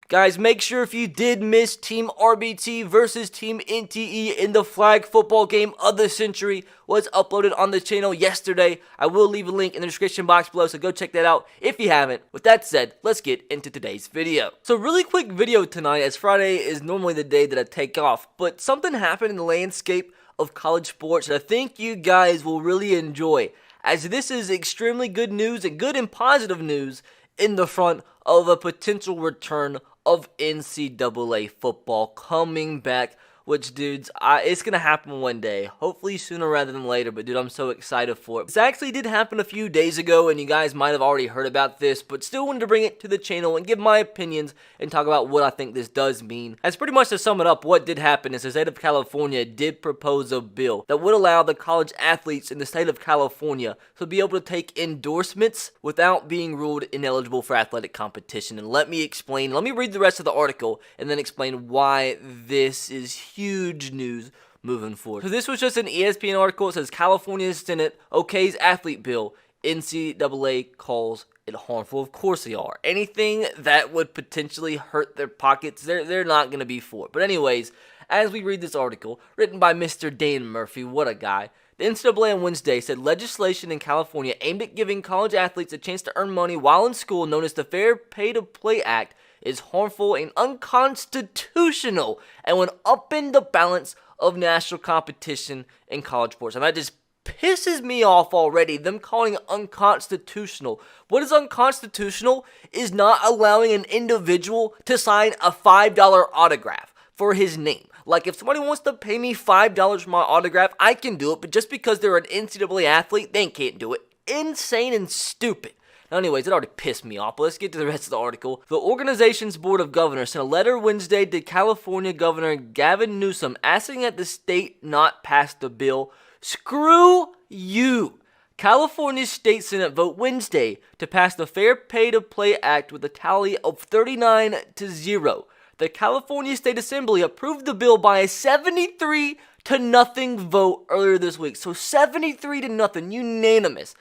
Guys, make sure if you did miss Team RBT versus Team NTE in the flag football game of the century was uploaded on the channel yesterday. I will leave a link in the description box below, so go check that out if you haven't. With that said, let's get into today's video. So really quick video tonight, as Friday is normally the day that I take off, but something happened in the landscape of college sports that I think you guys will really enjoy, as this is extremely good news and good and positive news in the front of a potential return of NCAA football coming back, which, dudes, it's going to happen one day. Hopefully sooner rather than later, but, dude, I'm so excited for it. This actually did happen a few days ago, and you guys might have already heard about this, but still wanted to bring it to the channel and give my opinions and talk about what I think this does mean. As pretty much to sum it up, what did happen is the state of California did propose a bill that would allow the college athletes in the state of California to be able to take endorsements without being ruled ineligible for athletic competition. And let me explain, let me read the rest of the article and then explain why this is huge news moving forward. So this was just an ESPN article. It says California Senate okays athlete bill. NCAA calls it harmful. Of course they are. Anything that would potentially hurt their pockets, they're not going to be for it. But anyways, as we read this article, written by Mr. Dan Murphy, what a guy. The NCAA on Wednesday said legislation in California aimed at giving college athletes a chance to earn money while in school, known as the Fair Pay to Play Act, is harmful and unconstitutional and would upend the balance of national competition in college sports. And that just pisses me off already, them calling it unconstitutional. What is unconstitutional is not allowing an individual to sign a $5 autograph for his name. Like, if somebody wants to pay me $5 for my autograph, I can do it, but just because they're an NCAA athlete, they can't do it. Insane and stupid. Now, anyways, it already pissed me off, but let's get to the rest of the article. The organization's board of governors sent a letter Wednesday to California Governor Gavin Newsom asking that the state not pass the bill. Screw you! California's state senate vote Wednesday to pass the Fair Pay to Play Act with a tally of 39-0. The California State Assembly approved the bill by a 73-0 vote earlier this week. So 73-0, unanimous.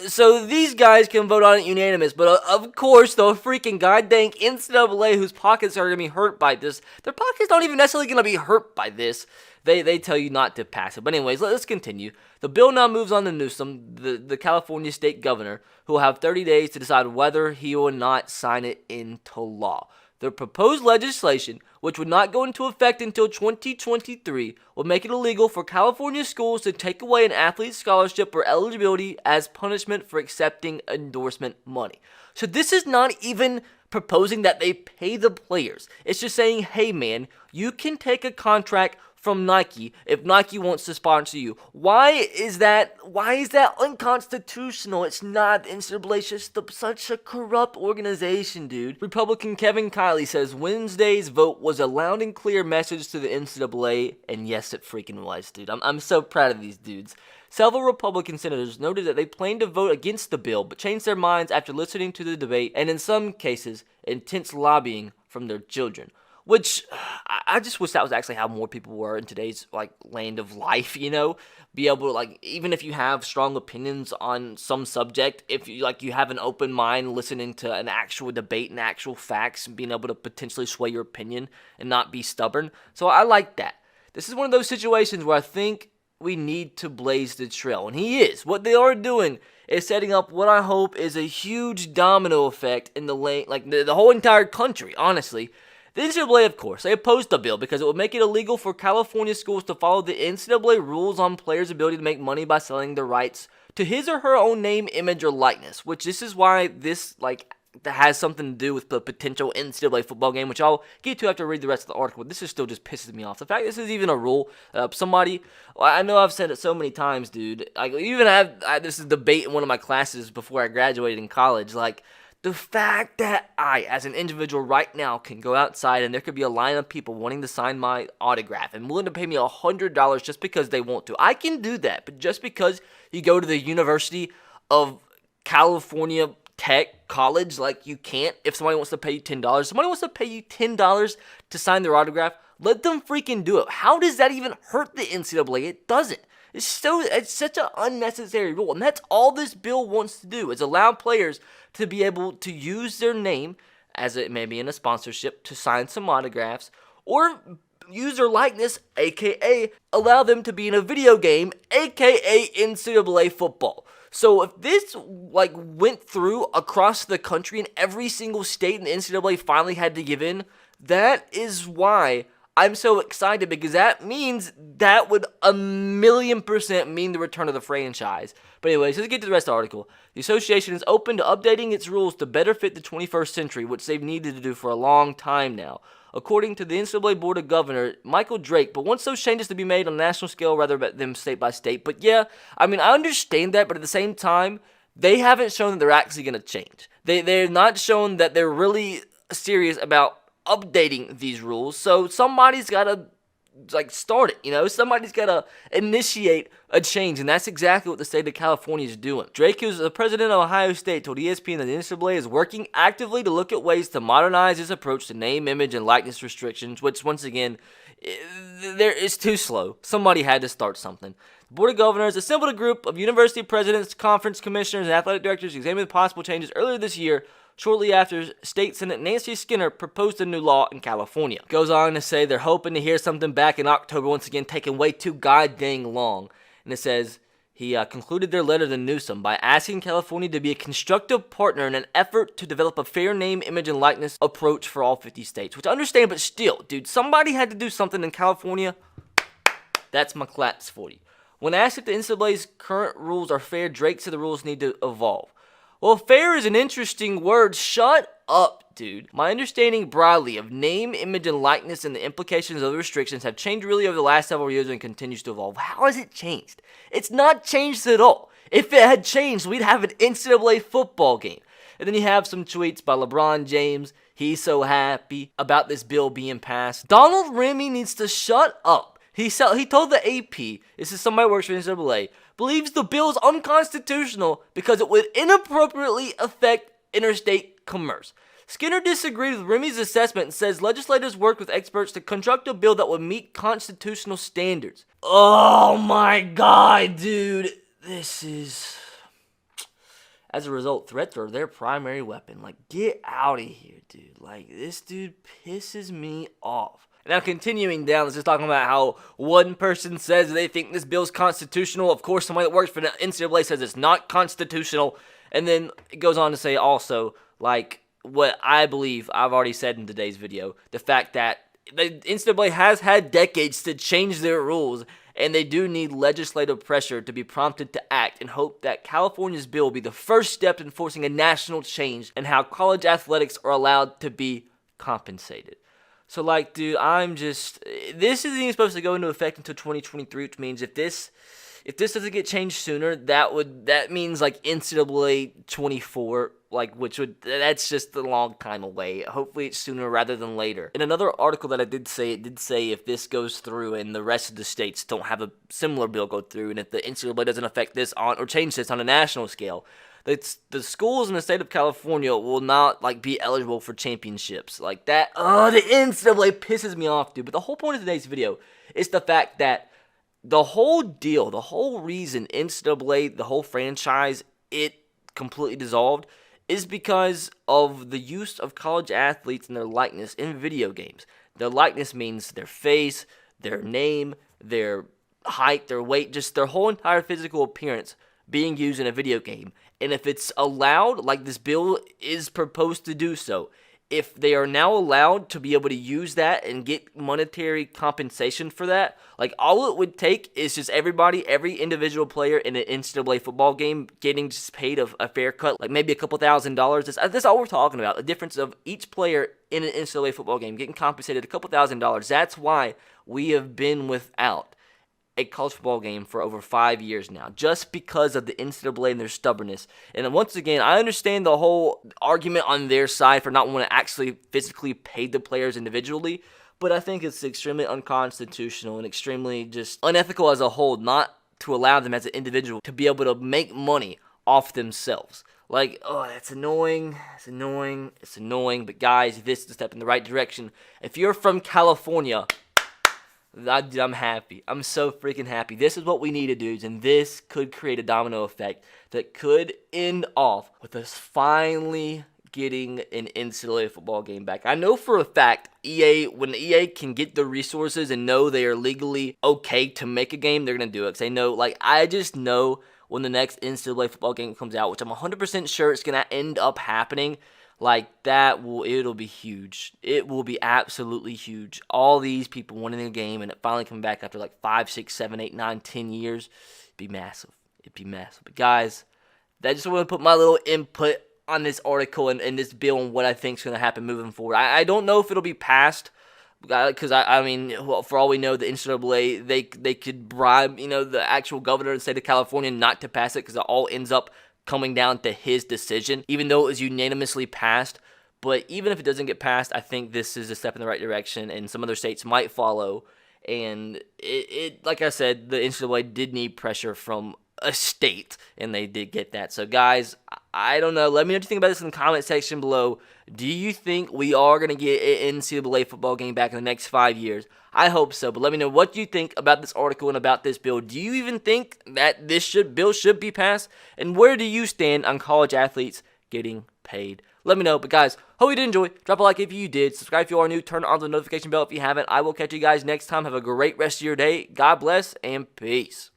So these guys can vote on it unanimous, but of course the freaking goddamn NCAA, whose pockets are going to be hurt by this, their pockets aren't even necessarily going to be hurt by this. They tell you not to pass it. But anyways, let's continue. The bill now moves on to Newsom, the California state governor, who will have 30 days to decide whether he will not sign it into law. The proposed legislation, which would not go into effect until 2023, will make it illegal for California schools to take away an athlete's scholarship or eligibility as punishment for accepting endorsement money. So this is not even proposing that they pay the players. It's just saying, hey man, you can take a contract from Nike if Nike wants to sponsor you. Why is that unconstitutional? It's not. The NCAA is just such a corrupt organization, dude. Republican Kevin Kiley says Wednesday's vote was a loud and clear message to the NCAA, and yes, it freaking was, dude. I'm so proud of these dudes. Several Republican senators noted that they planned to vote against the bill, but changed their minds after listening to the debate and, in some cases, intense lobbying from their children. Which, I just wish that was actually how more people were in today's, land of life, you know? Be able to, even if you have strong opinions on some subject, if you, you have an open mind listening to an actual debate and actual facts and being able to potentially sway your opinion and not be stubborn. So I like that. This is one of those situations where I think we need to blaze the trail. And he is. What they are doing is setting up what I hope is a huge domino effect in the whole entire country, honestly. The NCAA, of course, they opposed the bill because it would make it illegal for California schools to follow the NCAA rules on players' ability to make money by selling their rights to his or her own name, image, or likeness, which this is why this, that has something to do with the potential NCAA football game, which I'll get to after I read the rest of the article. This is still just pisses me off. The fact this is even a rule, I know I've said it so many times, dude. This is a debate in one of my classes before I graduated in college, the fact that I, as an individual right now, can go outside and there could be a line of people wanting to sign my autograph and willing to pay me $100 just because they want to. I can do that, but just because you go to the University of California Tech College, you can't. If somebody wants to pay you $10, somebody wants to pay you $10 to sign their autograph, let them freaking do it. How does that even hurt the NCAA? It doesn't. It's such an unnecessary rule, and that's all this bill wants to do, is allow players to be able to use their name as it may be in a sponsorship, to sign some autographs, or use their likeness, aka allow them to be in a video game, aka NCAA football. So if this went through across the country and every single state in the NCAA finally had to give in, that is why I'm so excited, because that means that would 1,000,000% mean the return of the franchise. But anyways, let's get to the rest of the article. The association is open to updating its rules to better fit the 21st century, which they've needed to do for a long time now, according to the NCAA Board of Governors, Michael Drake, but wants those changes to be made on a national scale rather than state by state. But yeah, I mean, I understand that, but at the same time, they haven't shown that they're actually going to change. They're not shown that they're really serious about updating these rules, so somebody's got to start it, somebody's got to initiate a change, and that's exactly what the state of California is doing. Drake, who's the president of Ohio State, told ESPN that the NCAA is working actively to look at ways to modernize its approach to name, image, and likeness restrictions, which, once again, it's too slow. Somebody had to start something. The Board of Governors assembled a group of university presidents, conference commissioners, and athletic directors to examine possible changes earlier this year, shortly after State Senate Nancy Skinner proposed a new law in California. Goes on to say they're hoping to hear something back in October, once again taking way too goddamn long. And it says he concluded their letter to Newsom by asking California to be a constructive partner in an effort to develop a fair name, image, and likeness approach for all 50 states. Which I understand, but still, dude, somebody had to do something in California. That's my claps for you. When asked if the NCAA's current rules are fair, Drake said the rules need to evolve. Well, fair is an interesting word. Shut up, dude. My understanding broadly of name, image, and likeness and the implications of the restrictions have changed really over the last several years and continues to evolve. How has it changed? It's not changed at all. If it had changed, we'd have an NCAA football game. And then you have some tweets by LeBron James. He's so happy about this bill being passed. Donald Remy needs to shut up. He told the AP, this is somebody who works for NCAA, believes the bill is unconstitutional because it would inappropriately affect interstate commerce. Skinner disagreed with Remy's assessment and says legislators worked with experts to construct a bill that would meet constitutional standards. Oh my god, dude. This is... As a result, threats are their primary weapon. Get out of here, dude. This dude pisses me off. Now, continuing down, this is talking about how one person says they think this bill is constitutional. Of course, somebody that works for the NCAA says it's not constitutional. And then it goes on to say also, what I believe I've already said in today's video, the fact that the NCAA has had decades to change their rules, and they do need legislative pressure to be prompted to act, and hope that California's bill will be the first step in forcing a national change in how college athletics are allowed to be compensated. So, dude, this isn't even supposed to go into effect until 2023, which means if this doesn't get changed sooner, that means NCAA 24, that's just a long time away. Hopefully it's sooner rather than later. In another article that it did say if this goes through and the rest of the states don't have a similar bill go through, and if the NCAA doesn't affect this or change this on a national scale, the schools in the state of California will not be eligible for championships that. Oh, the NCAA pisses me off, dude. But the whole point of today's video is the fact that the whole deal, the whole reason NCAA, the whole franchise, it completely dissolved, is because of the use of college athletes and their likeness in video games. Their likeness means their face, their name, their height, their weight, just their whole entire physical appearance being used in a video game. And if it's allowed, this bill is proposed to do so, if they are now allowed to be able to use that and get monetary compensation for that, all it would take is just every individual player in an NCAA football game getting just paid a fair cut, maybe a couple $1,000s. That's all we're talking about. The difference of each player in an NCAA football game getting compensated a couple $1,000s. That's why we have been without a college football game for over 5 years now, just because of the NCAA and their stubbornness. And once again, I understand the whole argument on their side for not wanting to actually physically pay the players individually, but I think it's extremely unconstitutional and extremely just unethical as a whole not to allow them as an individual to be able to make money off themselves. It's annoying, but guys, this is a step in the right direction. If you're from California, I'm happy. I'm so freaking happy. This is what we needed, dudes, and this could create a domino effect that could end off with us finally getting an NCAA football game back. I know for a fact when EA can get the resources and know they are legally okay to make a game, they're going to do it. Because they know, I just know when the next NCAA football game comes out, which I'm 100% sure it's going to end up happening, it'll be huge. It will be absolutely huge. All these people winning the game and it finally coming back after 5, 6, 7, 8, 9, 10 years, it'd be massive. It'd be massive. But guys, I just want to put my little input on this article and this bill and what I think is going to happen moving forward. I don't know if it'll be passed because, I mean, for all we know, the NCAA, they could bribe, the actual governor of the state of California not to pass it because it all ends up coming down to his decision, even though it was unanimously passed. But even if it doesn't get passed, I think this is a step in the right direction, and some other states might follow. And it like I said, the NCAA did need pressure from a state, and they did get that. So, guys, I don't know. Let me know what you think about this in the comment section below. Do you think we are going to get an NCAA football game back in the next 5 years? I hope so, but let me know what you think about this article and about this bill. Do you even think that this bill should be passed? And where do you stand on college athletes getting paid? Let me know. But guys, hope you did enjoy. Drop a like if you did. Subscribe if you are new. Turn on the notification bell if you haven't. I will catch you guys next time. Have a great rest of your day. God bless and peace.